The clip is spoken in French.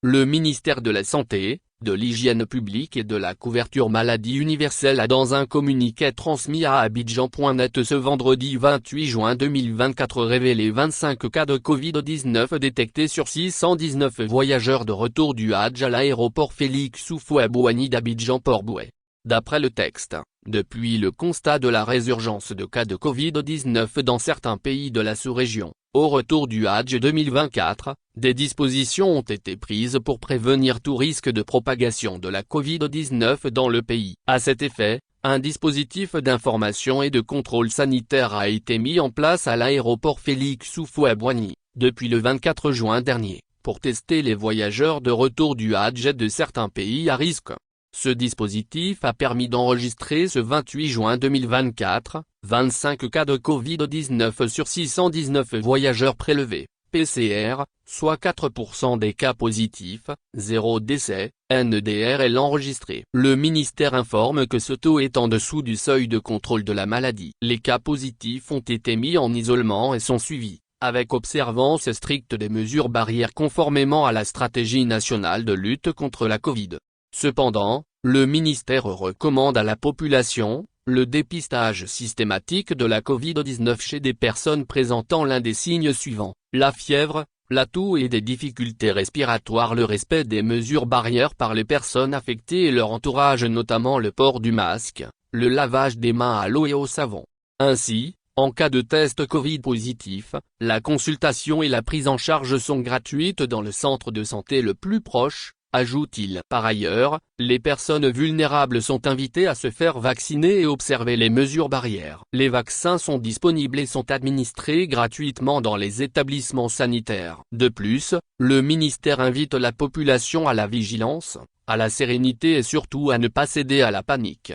Le ministère de la Santé, de l'Hygiène publique et de la couverture maladie universelle a dans un communiqué transmis à Abidjan.net ce vendredi 28 juin 2024 révélé 25 cas de Covid-19 détectés sur 619 voyageurs de retour du Hadj à l'aéroport Félix Houphouët-Boigny d'Abidjan-Port-Bouët. D'après le texte, depuis le constat de la résurgence de cas de Covid-19 dans certains pays de la sous-région, au retour du Hadj 2024, des dispositions ont été prises pour prévenir tout risque de propagation de la Covid-19 dans le pays. À cet effet, un dispositif d'information et de contrôle sanitaire a été mis en place à l'aéroport Félix Houphouët-Boigny, depuis le 24 juin dernier, pour tester les voyageurs de retour du Hadj de certains pays à risque. Ce dispositif a permis d'enregistrer ce 28 juin 2024, 25 cas de Covid-19 sur 619 voyageurs prélevés, PCR, soit 4% des cas positifs, 0 décès, NDRL enregistré. Le ministère informe que ce taux est en dessous du seuil de contrôle de la maladie. Les cas positifs ont été mis en isolement et sont suivis, avec observance stricte des mesures barrières conformément à la stratégie nationale de lutte contre la Covid. Cependant, le ministère recommande à la population le dépistage systématique de la Covid-19 chez des personnes présentant l'un des signes suivants: la fièvre, la toux et des difficultés respiratoires, le respect des mesures barrières par les personnes affectées et leur entourage, notamment le port du masque, le lavage des mains à l'eau et au savon. Ainsi, en cas de test Covid positif, la consultation et la prise en charge sont gratuites dans le centre de santé le plus proche, ajoute-t-il. Par ailleurs, les personnes vulnérables sont invitées à se faire vacciner et observer les mesures barrières. Les vaccins sont disponibles et sont administrés gratuitement dans les établissements sanitaires. De plus, le ministère invite la population à la vigilance, à la sérénité et surtout à ne pas céder à la panique.